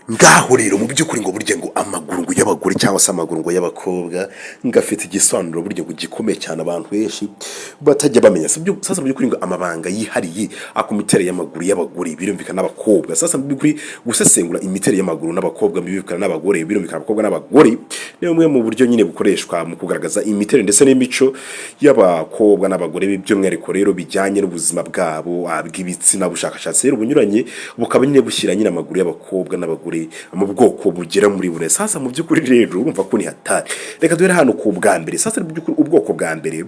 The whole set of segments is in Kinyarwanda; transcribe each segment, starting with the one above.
ngaho rero mu by'ukuri ngo burya ngo amaguru ngo y'abagore cyangwa se amaguru ngo y'abakobwa ngafite igisobanuro burya ngo gikomeye cyane abantu benshi batajya bamenya. Sasa mu by'ukuri ngo amabanga yihariye akumiterere y'amaguru y'abagore birumvikana n'abakobwa. Sasa mu by'ukuri gusesengura imiterere y'amaguru n'abakobwa birumvikana n'abagore birumvikana abakobwa n'abagore ni umwe mu buryo nyine bukoreshwa mu kugaragaza imiterere ndetse n'imico y'abakobwa n'abagore by'umwihariko rero bijyanye n'ubuzima bwabo bw'ibitsina. Bushakashatsi rero bunyuranye bukaba nyine bushyira nyine amaguru y'abakobwa n'abagore mu bwoko bugera muri bune. Sasa mu by'ukuri rero urumva ko ni hatari. Reka duhere hano ku bwa mbere. Sasa mu by'ukuri ubwoko bwa mbere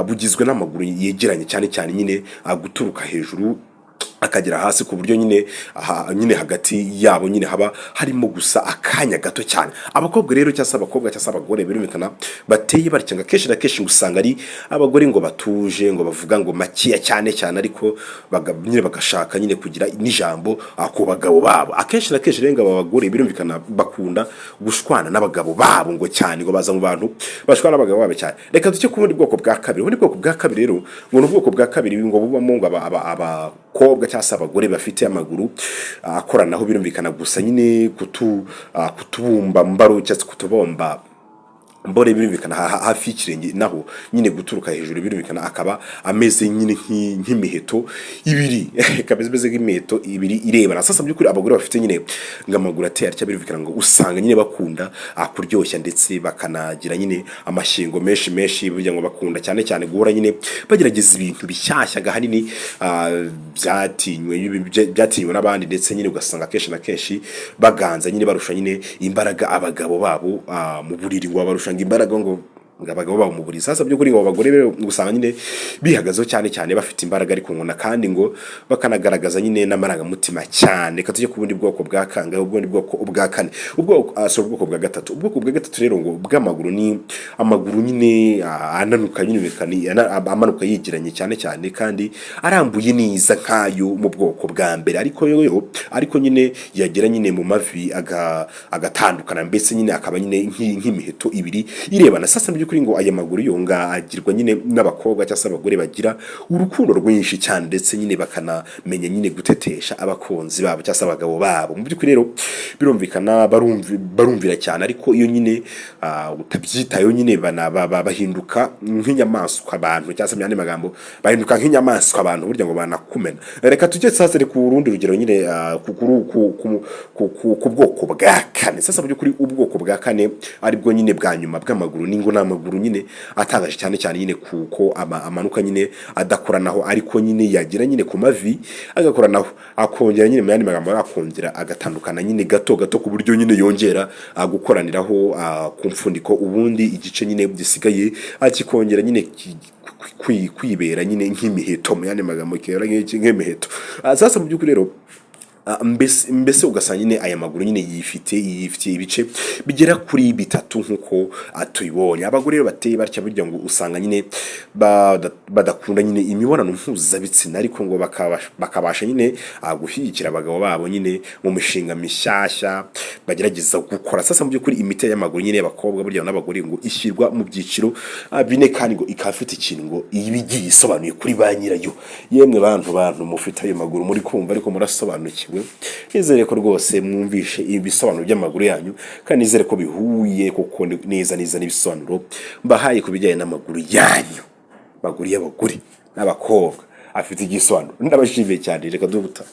bugizwe n'amaguru yegeranye cyane cyane nyine guturuka hejuru akagera hasi ku buryo nyine hagati yabo nyine haba harimo gusa akanya gato cyane. Abakobwa rero cyangwa abakobwa cyangwa abagore birumvikana bateye baricanga kenshi na kenshi usanga ari abagore ngo batuje ngo bavuga ngo makiya cyane cyane ariko nyine bagashaka nyine kugira n'ijambo ku bagabo babo. Akenshi na kenshi rero abagore birumvikana bakunda gushwana n'abagabo babo ngo cyane ngo baza mu bantu bashwana n'abagabo babo cyane. Reka duce ku bundi bwoko bwa kabiri. Ubundi bwoko bwa kabiri rero ngo n'ubwoko bwa kabiri ngo bubamo ngo abakobwa cyangwa abagore bafite amaguru akoranaho birumvikana gusa nyine kutubumba mbaro cyangwa kutubomba mbore birumvikana hafi y'ikirenge naho nyine guturuka hejuru birumvikana akaba ameze nyine nk'imiheto ibiri kameze nk'imiheto ibiri irebana. Sasa by'ukuri abagore bafite nyine ngamaguru ateye atya birumvikana ngo usanga nyine bakunda kuryoshya ndetse bakanagira nyine amashingo menshi burya ngo bakunda cyane cyane guhora nyine bagerageza ibintu bishyashya gahanini byatinywe n'abandi ndetse nyine ugasanga kenshi na kenshi baganza nyine barusha nyine imbaraga abagabo babo mu buriri ngo barusha imbaraga ngo abagabo babo mu buriri. Sasa by'ukuri ngo abagore usanga nyine bihagazeho cyane cyane bafite imbaraga ariko ngo kandi ngo bakanagaragaza nyine n'amarangamutima cyane. Reka tujye ku bundi bwoko bwa kangahe. Ubundi bwoko bwa kane ubwoko bwa gatatu. Ubwoko bwa gatatu rero ngo bw'amaguru ni amaguru nyine ananuka nyine amanuka yigiranye cyane cyane kandi arambuye neza nkayo mu bwoko bwa mbere ariko nyine yagera nyine mu mavi agatandukana mbese nyine akaba nyine nk'imiheto ibiri irebana. Sasa by'ukuri ngo aya maguru yonga agirwa nyine n'abakobwa cyangwa abagore bagira urukundo rwinshi cyane ndetse nyine bakanamenya nyine gutetesha abakunzi babo cyangwa abagabo babo. Mu by'ukuri rero birumvikana barumvira cyane ariko iyo nyine utabyitayo nyine bahinduka nk'inyamaswa abantu cyangwa myane magambo bahinduka nk'inyamaswa abantu burya ngo banakumena. Reka tujye sasa ku rundi rugero nyine ku bwoko bwa kane. Sasa by'ukuri ubwoko bwa kane aribwo nyine bwa nyuma bw'amaguru ningo n'amaguru nyine atangaje cyane cyane nyine kuko amanuka nyine adakoranaho ariko nyine yagira nyine ku mavi agakoranaho akongera nyine myane magambo akongera agatandukana nyine gato ku buryo nyine yongera gukoraniraho ku mfundiko ubundi igice nyine gisigaye akikongera nyine kwibera nyine nk'imiheto myane magambo kera nk'imiheto. Sasa mu by'ukuri rero mbese ugasanga nyine aya maguru nyine yifite ibice bigera kuri bitatu nkuko atuyibonye. Abagore bateye batya burya ngo usanga nyine badakunda nyine imibonano mpuzabitsina ariko ngo bakabasha nyine gushyigikira abagabo babo nyine mu mishinga mishyashya bagerageza gukora. Sasa mu by'ukuri imiterere y'amaguru nyine y'abakobwa burya n'abagore ngo ishyirwa mu byiciro bine kandi ngo ikafite ikintu ngo ibigiye isobanuye kuri ba nyirayo. Yemwe bantu mufite ayo maguru muri kumva ariko murasobanukiwe. Nizere ko rwose mwumvishe ibisobanuro by'amaguru yanyu kandi nizere ko bihuye kuko neza n'ibisobanuro mbahaye kubijyanye n'amaguru yanyu. Amaguru y'abagore n'abakobwa afite igisobanuro. Ndabashimiye cyane. Reka dubuta.